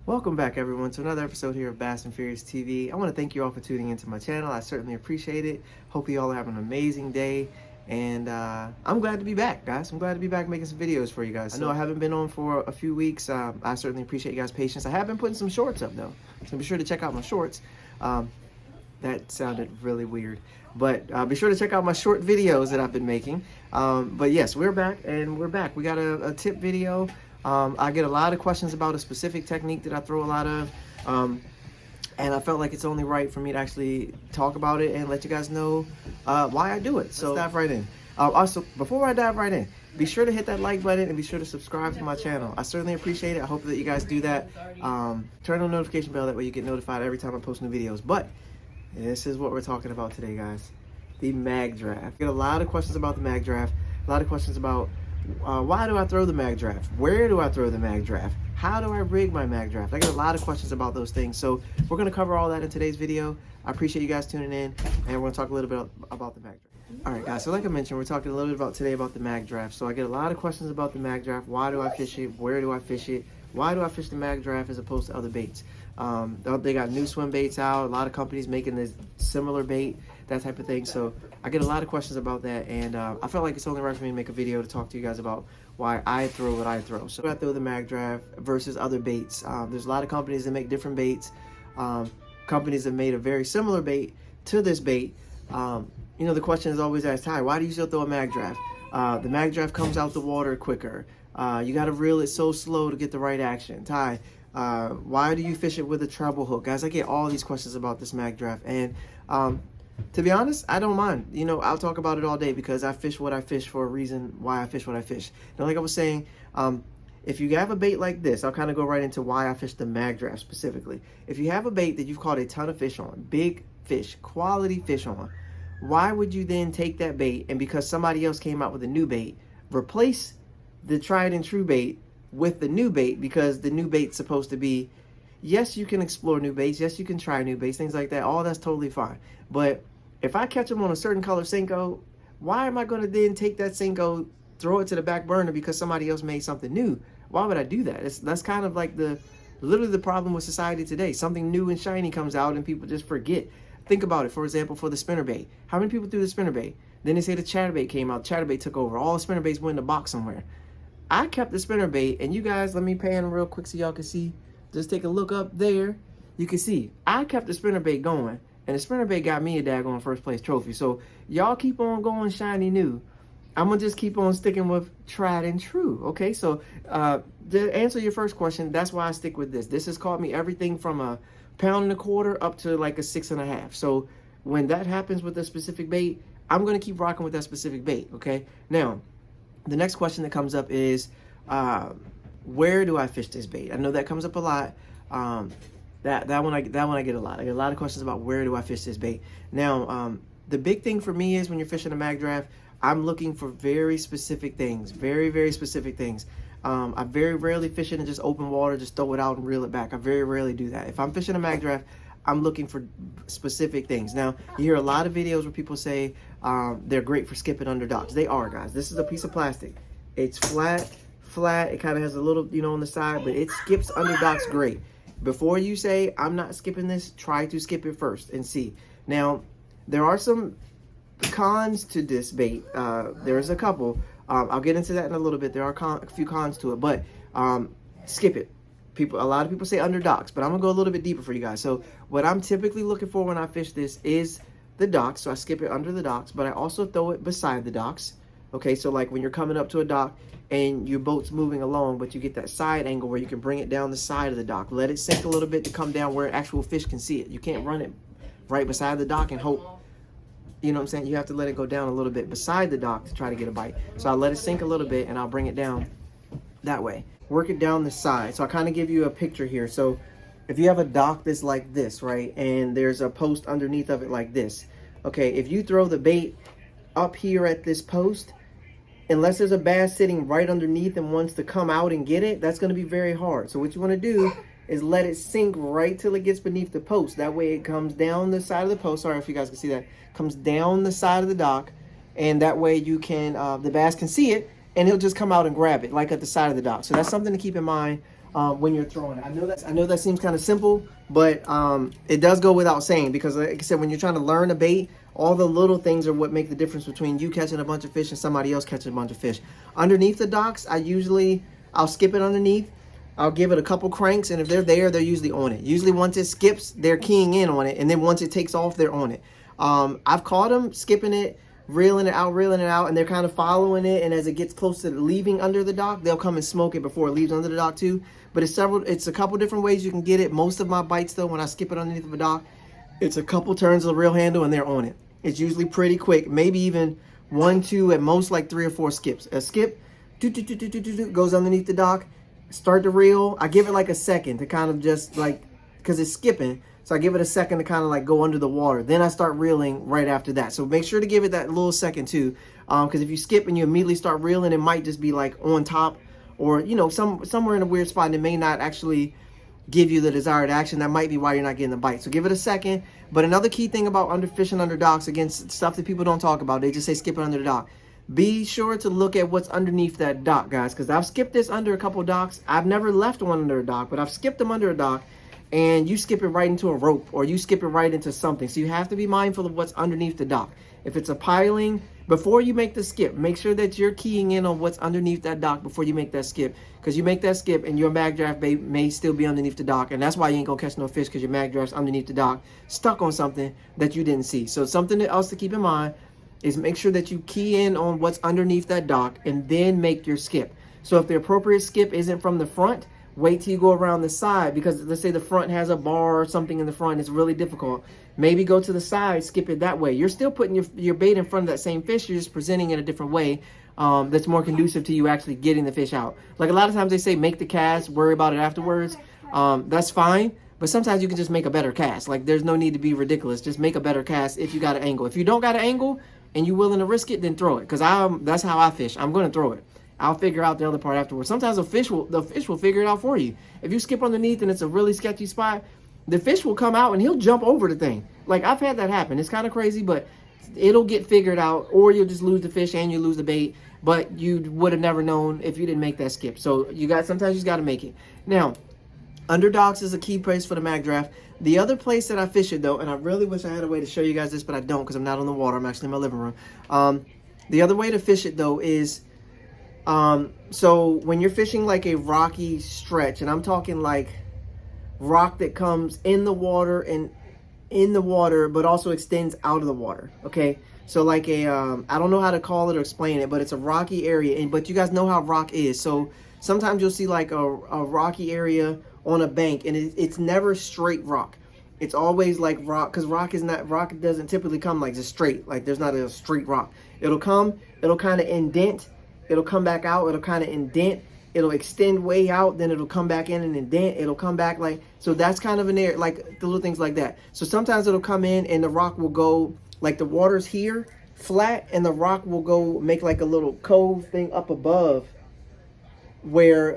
Welcome back, everyone, to another episode here of Bass and Furious TV. I want to thank you all for tuning into my channel. I certainly appreciate it. Hope you all are having an amazing day. And I'm glad to be back, guys. I'm glad to be back making some videos for you guys. I know I haven't been on for a few weeks. I certainly appreciate you guys' patience. I have been putting some shorts up, though. So be sure to check out my shorts. That sounded really weird. But be sure to check out my short videos that I've been making. But yes, we're back, and we're back. We got a tip video. I get a lot of questions about a specific technique that I throw a lot of, and I felt like it's only right for me to actually talk about it and let you guys know why I do it. So let's dive right in. Also, before I dive right in, be sure to hit that like button and be sure to subscribe to my channel. I certainly appreciate it. I hope that you guys do that. Turn on the notification bell, that way you get notified every time I post new videos. But this is what we're talking about today, guys. The Magdraft. I get a lot of questions about the Magdraft, a lot of questions about why do I throw the Magdraft? Where do I throw the Magdraft? How do I rig my Magdraft? I get a lot of questions about those things. So we're going to cover all that in today's video. I appreciate you guys tuning in, and we're going to talk a little bit about the Magdraft. All right, guys, so like I mentioned, we're talking a little bit today about the Magdraft. So I get a lot of questions about the Magdraft. Why do I fish it? Where do I fish it? Why do I fish the Magdraft as opposed to other baits? They got new swim baits out. A lot of companies making this similar bait, that type of thing. So I get a lot of questions about that, and I felt like it's only right for me to make a video to talk to you guys about why I throw what I throw. So I throw the Magdraft versus other baits. There's a lot of companies that make different baits. Companies have made a very similar bait to this bait. You know, the question is always asked, Ty, why do you still throw a Magdraft? The Magdraft comes out the water quicker. You got to reel it so slow to get the right action. Ty, why do you fish it with a treble hook? Guys, I get all these questions about this Magdraft, and to be honest, I don't mind. You know, I'll talk about it all day because I fish what I fish for a reason why I fish what I fish. And like I was saying, if you have a bait like this, I'll kind of go right into why I fish the Magdraft specifically. If you have a bait that you've caught a ton of fish on, big fish, quality fish on, why would you then take that bait and, because somebody else came out with a new bait, replace the tried and true bait with the new bait? Because the new bait's supposed to be, yes, you can explore new baits, yes, you can try new baits, things like that, all that's totally fine. But if I catch them on a certain color Senko, why am I going to then take that Senko, throw it to the back burner because somebody else made something new? Why would I do that? That's kind of like literally the problem with society today. Something new and shiny comes out and people just forget. Think about it, for example, for the spinnerbait. How many people threw the spinnerbait? Then they say the chatterbait came out, chatterbait took over, all the spinnerbaits went in the box somewhere. I kept the spinnerbait, and you guys, let me pan real quick so y'all can see. Just take a look up there. You can see I kept the spinnerbait going, and the spinnerbait got me a daggone first place trophy. So y'all keep on going shiny new. I'm gonna just keep on sticking with tried and true. Okay, so to answer your first question, that's why I stick with this. This has caught me everything from a £1.25 up to like a 6.5. So when that happens with a specific bait, I'm gonna keep rocking with that specific bait. Okay, now the next question that comes up is, where do I fish this bait? I know that comes up a lot. That one I get a lot. I get a lot of questions about where do I fish this bait. Now, the big thing for me is when you're fishing a Magdraft, I'm looking for very specific things, very, very specific things. I very rarely fish it in just open water, just throw it out and reel it back. I very rarely do that. If I'm fishing a Magdraft, I'm looking for specific things. Now, you hear a lot of videos where people say they're great for skipping under docks. They are, guys. This is a piece of plastic. It's flat. It kind of has a little, you know, on the side, but it skips under docks great. Before you say, I'm not skipping this, try to skip it first and see. Now, there are some cons to this bait. There's a couple. I'll get into that in a little bit. There are a few cons to it, but skip it. A lot of people say under docks, but I'm gonna go a little bit deeper for you guys. So what I'm typically looking for when I fish this is the docks. So I skip it under the docks, but I also throw it beside the docks. Okay, so like when you're coming up to a dock and your boat's moving along, but you get that side angle where you can bring it down the side of the dock. Let it sink a little bit to come down where actual fish can see it. You can't run it right beside the dock and hope, you know what I'm saying? You have to let it go down a little bit beside the dock to try to get a bite. So I'll let it sink a little bit and I'll bring it down that way. Work it down the side. So I kind of give you a picture here. So if you have a dock that's like this, right, and there's a post underneath of it like this, okay, if you throw the bait up here at this post, unless there's a bass sitting right underneath and wants to come out and get it, that's going to be very hard. So what you want to do is let it sink right till it gets beneath the post. That way it comes down the side of the post. Sorry if you guys can see that. Comes down the side of the dock, and that way you can, the bass can see it, and he'll just come out and grab it, like at the side of the dock. So that's something to keep in mind when you're throwing it. I know that seems kind of simple, but it does go without saying, because like I said, when you're trying to learn a bait, all the little things are what make the difference between you catching a bunch of fish and somebody else catching a bunch of fish. Underneath the docks, I'll skip it underneath. I'll give it a couple cranks, and if they're there, they're usually on it. Usually once it skips, they're keying in on it, and then once it takes off, they're on it. I've caught them skipping it, reeling it out, and they're kind of following it, and as it gets close to leaving under the dock, they'll come and smoke it before it leaves under the dock too. But it's a couple different ways you can get it. Most of my bites, though, when I skip it underneath of a dock, it's a couple turns of the reel handle, and they're on it. It's usually pretty quick, maybe even 1, 2, at most like 3 or 4 skips. A skip, goes underneath the dock, start the reel. I give it like a second to kind of just like, because it's skipping, so I give it a second to kind of like go under the water. Then I start reeling right after that. So make sure to give it that little second too, because if you skip and you immediately start reeling, it might just be like on top, or you know, somewhere in a weird spot, and it may not actually give you the desired action. That might be why you're not getting the bite. So give it a second. But another key thing about fishing under docks, against stuff that people don't talk about, they just say skip it under the dock. Be sure to look at what's underneath that dock, guys, because I've skipped this under a couple docks. I've never left one under a dock, but I've skipped them under a dock, and you skip it right into a rope, or you skip it right into something. So you have to be mindful of what's underneath the dock. If it's a piling, before you make the skip, make sure that you're keying in on what's underneath that dock before you make that skip, because you make that skip and your Magdraft bait may still be underneath the dock, and that's why you ain't gonna catch no fish, because your Magdraft's underneath the dock, stuck on something that you didn't see. So something else to keep in mind is make sure that you key in on what's underneath that dock and then make your skip. So if the appropriate skip isn't from the front, wait till you go around the side, because let's say the front has a bar or something in the front, it's really difficult. Maybe go to the side, skip it that way. You're still putting your bait in front of that same fish, you're just presenting it a different way that's more conducive to you actually getting the fish out. Like a lot of times they say make the cast, worry about it afterwards. That's fine, but sometimes you can just make a better cast. Like there's no need to be ridiculous, just make a better cast if you got an angle. If you don't got an angle and you're willing to risk it, then throw it, because that's how I fish. I'm going to throw it. I'll figure out the other part afterwards. Sometimes the fish will figure it out for you. If you skip underneath and it's a really sketchy spot, the fish will come out and he'll jump over the thing. Like I've had that happen. It's kind of crazy, but it'll get figured out, or you'll just lose the fish and you lose the bait, but you would have never known if you didn't make that skip. So sometimes you just got to make it. Now, under docks is a key place for the Magdraft. The other place that I fish it though, and I really wish I had a way to show you guys this, but I don't, because I'm not on the water. I'm actually in my living room. The other way to fish it though is, so when you're fishing like a rocky stretch, and I'm talking like rock that comes in the water and in the water, but also extends out of the water. Okay. So like I don't know how to call it or explain it, but it's a rocky area, but you guys know how rock is. So sometimes you'll see like a rocky area on a bank, and it's never straight rock. It's always like rock, because rock doesn't typically come like just straight. Like there's not a straight rock. It'll come, it'll kind of indent, it'll come back out, it'll kind of indent, it'll extend way out, then it'll come back in and indent, it'll come back like, so that's kind of an area, like the little things like that. So sometimes it'll come in and the rock will go, like the water's here, flat, and the rock will go make like a little cove thing up above where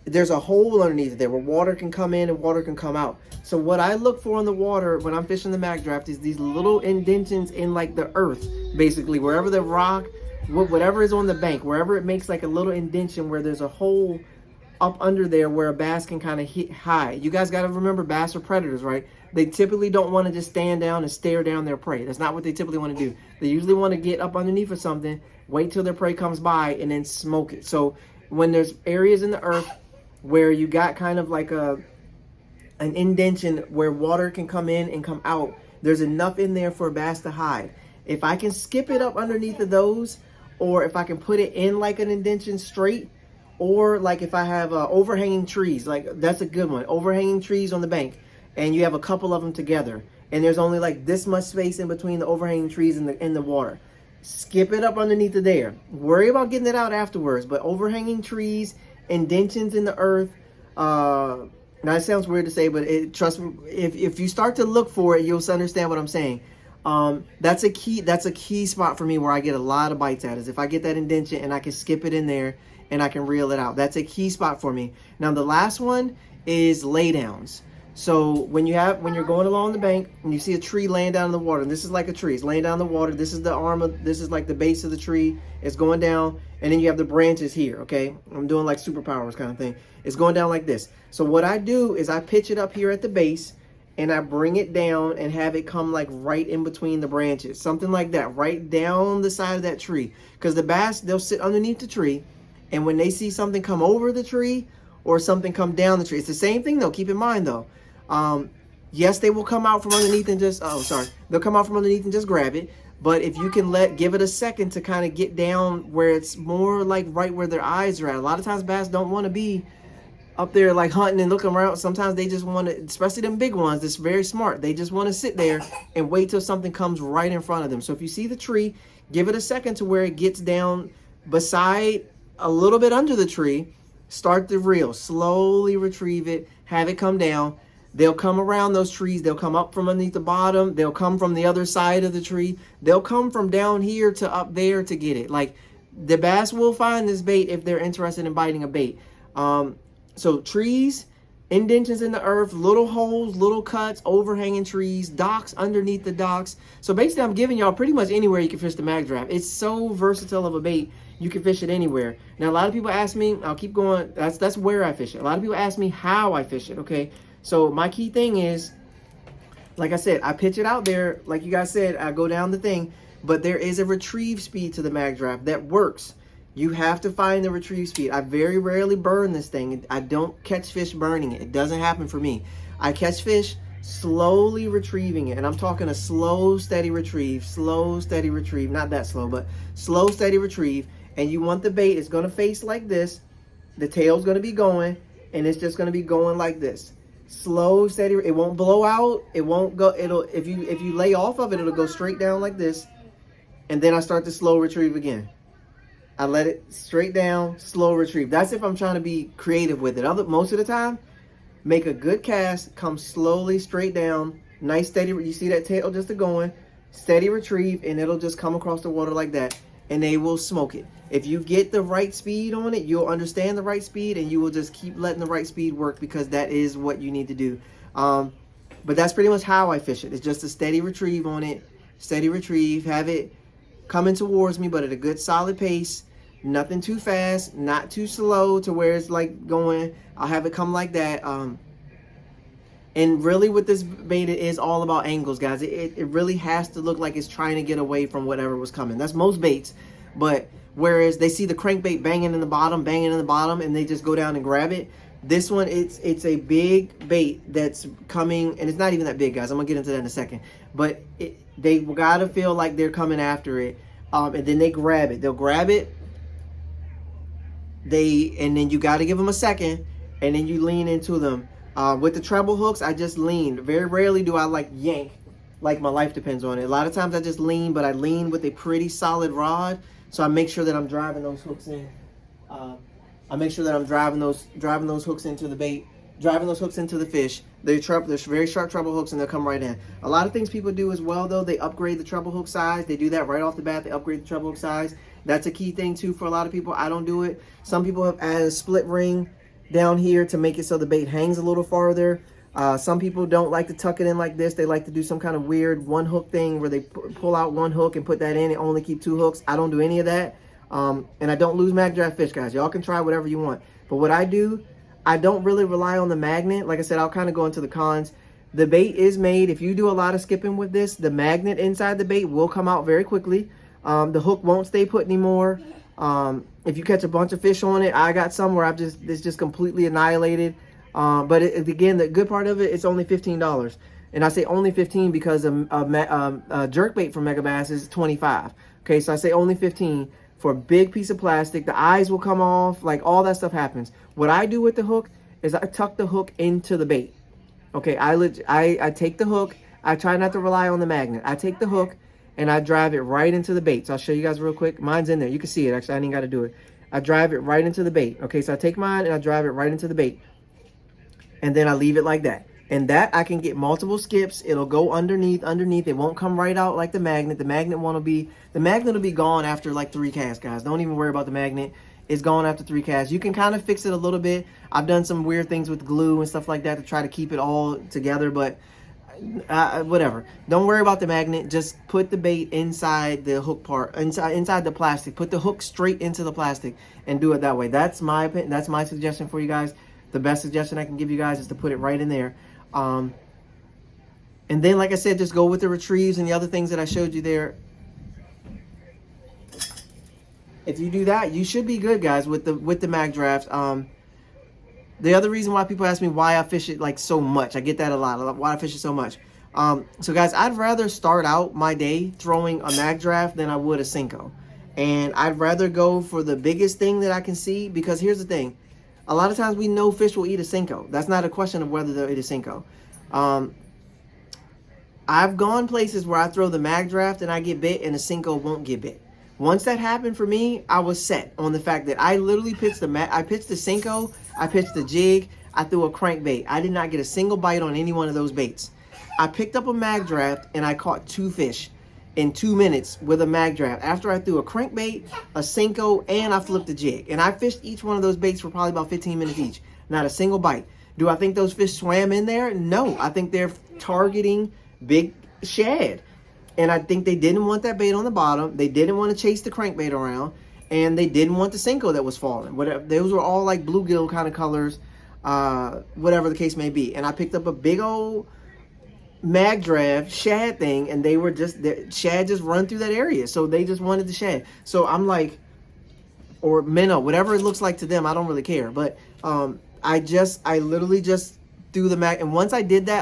there's a hole underneath there where water can come in and water can come out. So what I look for in the water when I'm fishing the Magdraft is these little indentions in like the earth, basically, wherever the rock, whatever is on the bank, wherever it makes like a little indention where there's a hole up under there where a bass can kind of hide. You guys got to remember, bass are predators, right? They typically don't want to just stand down and stare down their prey. That's not what they typically want to do. They usually want to get up underneath of something, wait till their prey comes by, and then smoke it. So when there's areas in the earth where you got kind of like an indention where water can come in and come out, there's enough in there for a bass to hide. If I can skip it up underneath of those, or if I can put it in like an indention straight, or like if I have overhanging trees, like that's a good one, overhanging trees on the bank, and you have a couple of them together, and there's only like this much space in between the overhanging trees and the water. Skip it up underneath of there. Worry about getting it out afterwards, but overhanging trees, indentions in the earth, now it sounds weird to say, but trust me, if you start to look for it, you'll understand what I'm saying. That's a key spot for me where I get a lot of bites at, is if I get that indention and I can skip it in there and I can reel it out. That's a key spot for me. Now the last one is laydowns. So when you're going along the bank and you see a tree laying down in the water, and this is like a tree, it's laying down in the water. This is the arm of, this is like the base of the tree. It's going down, and then you have the branches here. Okay, I'm doing like superpowers kind of thing. It's going down like this. So what I do is I pitch it up here at the base, and I bring it down and have it come like right in between the branches, something like that, right down the side of that tree. Because the bass, they'll sit underneath the tree, and when they see something come over the tree or something come down the tree, it's the same thing though. Keep in mind though. Yes, they will come out from underneath and just, they'll come out from underneath and just grab it. But if you can give it a second to kind of get down where it's more like right where their eyes are at. A lot of times bass don't want to be up there like hunting and looking around. Sometimes they just want to, especially them big ones, that's very smart. They just want to sit there and wait till something comes right in front of them. So if you see the tree, give it a second to where it gets down beside, a little bit under the tree. Start the reel, slowly retrieve it, have it come down. They'll come around those trees. They'll come up from underneath the bottom. They'll come from the other side of the tree. They'll come from down here to up there to get it. Like, the bass will find this bait if they're interested in biting a bait. So trees, indentions in the earth, little holes, little cuts, overhanging trees, docks, underneath the docks. So basically I'm giving y'all pretty much anywhere you can fish the Magdraft. It's so versatile of a bait. You can fish it anywhere. Now a lot of people ask me, I'll keep going, that's where I fish it. A lot of people ask me how I fish it, okay? So my key thing is, like I said, I pitch it out there. Like you guys said, I go down the thing. But there is a retrieve speed to the Magdraft that works. You have to find the retrieve speed. I very rarely burn this thing. I don't catch fish burning it. It doesn't happen for me. I catch fish slowly retrieving it. And I'm talking a slow, steady retrieve. Slow, steady retrieve. Not that slow, but slow, steady retrieve. And you want the bait, it's going to face like this. The tail's going to be going. And it's just going to be going like this. Slow, steady. It won't blow out. It won't go. It'll, if you lay off of it, it'll go straight down like this. And then I start to slow retrieve again. I let it straight down, slow retrieve. That's if I'm trying to be creative with it. Most of the time, make a good cast, come slowly straight down, nice steady. You see that tail just going, steady retrieve, and it'll just come across the water like that, and they will smoke it. If you get the right speed on it, you'll understand the right speed, and you will just keep letting the right speed work, because that is what you need to do. But that's pretty much how I fish it. It's just a steady retrieve on it, steady retrieve, have it coming towards me, but at a good solid pace. Nothing too fast, not too slow to where it's like going. I'll have it come like that. And really with this bait, it is all about angles, guys. It really has to look like it's trying to get away from whatever was coming. That's most baits. But whereas they see the crankbait banging in the bottom, and they just go down and grab it. This one, it's a big bait that's coming, and it's not even that big, guys. I'm going to get into that in a second. But they got to feel like they're coming after it. And then they grab it. They'll grab it. And then you got to give them a second, and then you lean into them. With the treble hooks, I just lean. Very rarely do I like yank, like my life depends on it. A lot of times I just lean, but I lean with a pretty solid rod, so I make sure that I'm driving those hooks in. I make sure that I'm driving those hooks into the bait, driving those hooks into the fish. They're very sharp treble hooks, and they'll come right in. A lot of things people do as well, though, they upgrade the treble hook size. They do that right off the bat. They upgrade the treble hook size. That's a key thing too for a lot of people. I don't do it. Some people have added a split ring down here to make it so the bait hangs a little farther. Some people don't like to tuck it in like this. They like to do some kind of weird one hook thing where they pull out one hook and put that in and only keep two hooks. I don't do any of that. And I don't lose Magdraft fish, guys. Y'all can try whatever you want. But what I do, I don't really rely on the magnet. Like I said, I'll kind of go into the cons. The bait is made. If you do a lot of skipping with this, the magnet inside the bait will come out very quickly. The hook won't stay put anymore. If you catch a bunch of fish on it, I got some where it's just completely annihilated. But again, the good part of it, it's only $15. And I say only 15 because a jerkbait from MegaBass is 25. Okay, so I say only 15 for a big piece of plastic. The eyes will come off, like all that stuff happens. What I do with the hook is I tuck the hook into the bait. Okay, I take the hook. I try not to rely on the magnet. I take the hook and I drive it right into the bait. So I'll show you guys real quick. Mine's in there. You can see it. Actually, I ain't got to do it. I drive it right into the bait. Okay, so I take mine and I drive it right into the bait. And then I leave it like that. And that I can get multiple skips. It'll go underneath. It won't come right out like the magnet. The magnet will be gone after like 3 casts, guys. Don't even worry about the magnet. it's gone after 3 casts. You can kind of fix it a little bit. I've done some weird things with glue and stuff like that to try to keep it all together, but whatever. Don't worry about the magnet. Just put the bait inside the hook part, inside the plastic. Put the hook straight into the plastic and do it that way. That's my opinion. That's my suggestion for you guys. The best suggestion I can give you guys is to put it right in there. And then, like I said, just go with the retrieves and the other things that I showed you there. If you do that, you should be good, guys, with the Magdraft. The other reason why people ask me why I fish it like so much, I get that a lot, why I fish it so much. So guys, I'd rather start out my day throwing a Magdraft than I would a Senko. And I'd rather go for the biggest thing that I can see, because here's the thing. A lot of times we know fish will eat a Senko. That's not a question of whether they'll eat a Senko. I've gone places where I throw the Magdraft and I get bit and the Senko won't get bit. Once that happened for me, I was set on the fact that I literally pitched the Senko, I pitched the jig, I threw a crankbait. I did not get a single bite on any one of those baits. I picked up a Magdraft and I caught 2 fish in 2 minutes with a Magdraft after I threw a crankbait, a Senko, and I flipped the jig. And I fished each one of those baits for probably about 15 minutes each. Not a single bite. Do I think those fish swam in there? No. I think they're targeting big shad. And I think they didn't want that bait on the bottom. They didn't want to chase the crankbait around. And they didn't want the Senko that was falling. Whatever, those were all like bluegill kind of colors, whatever the case may be. And I picked up a big old Magdraft shad thing, and they were just, the shad just run through that area. So they just wanted the shad. So I'm like, or minnow, whatever it looks like to them, I don't really care. But I literally just threw the mag, and once I did that,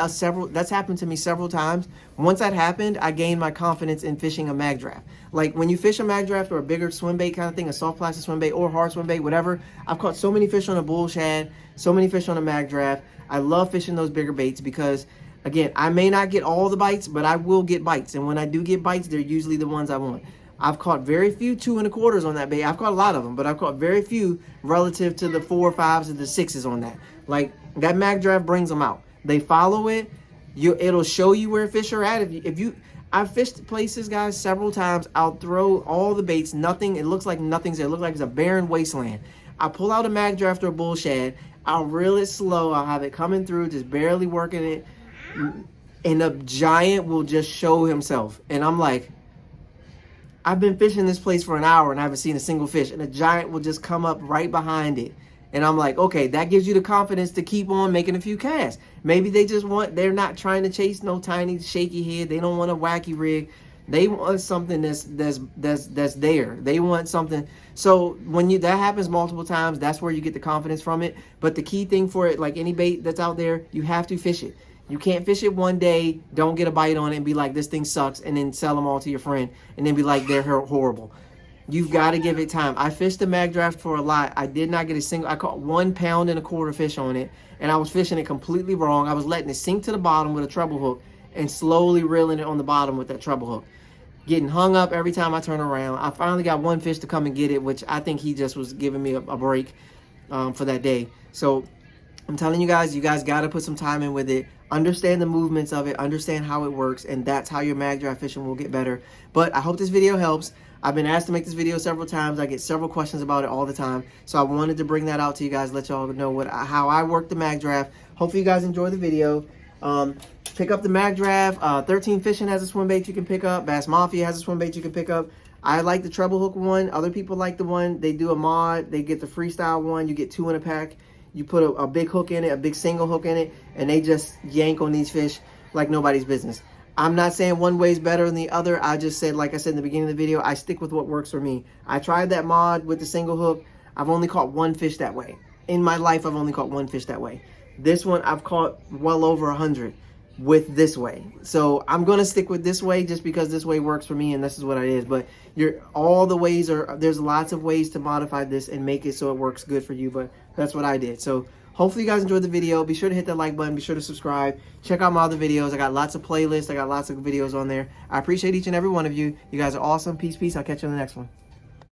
that's happened to me several times. Once that happened, I gained my confidence in fishing a Magdraft. Like when you fish a Magdraft or a bigger swim bait kind of thing, a soft plastic swim bait or hard swim bait, whatever, I've caught so many fish on a bull shad, so many fish on a Magdraft. I love fishing those bigger baits because, again, I may not get all the bites, but I will get bites. And when I do get bites, they're usually the ones I want. I've caught very few 2 1/4s on that bait. I've caught a lot of them, but I've caught very few relative to the 4, 5s, and the 6s on that. Like, that Magdraft brings them out. They follow it. It'll show you where fish are at. I've fished places, guys, several times. I'll throw all the baits. Nothing. It looks like nothing's there. It looks like it's a barren wasteland. I pull out a Magdraft or a bull shad. I'll reel it slow. I'll have it coming through, just barely working it. And a giant will just show himself. And I'm like, I've been fishing this place for an hour and I haven't seen a single fish. And a giant will just come up right behind it. And I'm like, okay, that gives you the confidence to keep on making a few casts. Maybe they're not trying to chase no tiny shaky head. They don't want a wacky rig. They want something that's there. They want something. So when that happens multiple times, that's where you get the confidence from it. But the key thing for it, like any bait that's out there, you have to fish it. You can't fish it one day, don't get a bite on it, and be like, this thing sucks, and then sell them all to your friend, and then be like, they're horrible. You've got to give it time. I fished the Magdraft for a lot. I did not get a single. I caught 1 1/4 pound fish on it, and I was fishing it completely wrong. I was letting it sink to the bottom with a treble hook and slowly reeling it on the bottom with that treble hook. Getting hung up every time I turn around. I finally got one fish to come and get it, which I think he just was giving me a break for that day. So I'm telling you guys got to put some time in with it. Understand the movements of it. Understand how it works. And that's how your Magdraft fishing will get better. But I hope this video helps. I've been asked to make this video several times. I get several questions about it all the time. So I wanted to bring that out to you guys, let y'all know how I work the Magdraft. Hopefully you guys enjoy the video. Pick up the Magdraft. 13 Fishing has a swim bait you can pick up. Bass Mafia has a swim bait you can pick up. I like the treble hook one. Other people like the one. They do a mod. They get the freestyle one. You get 2 in a pack. You put a big hook in it, a big single hook in it, and they just yank on these fish like nobody's business. I'm not saying one way is better than the other. I just said, like I said in the beginning of the video, I stick with what works for me. I tried that mod with the single hook. I've only caught 1 fish that way. In my life, I've only caught 1 fish that way. This one, I've caught well over 100 with this way. So I'm going to stick with this way just because this way works for me and this is what it is. But there's lots of ways to modify this and make it so it works good for you. But that's what I did. So hopefully you guys enjoyed the video. Be sure to hit that like button. Be sure to subscribe. Check out my other videos. I got lots of playlists. I got lots of videos on there. I appreciate each and every one of you. You guys are awesome. Peace, peace. I'll catch you on the next one.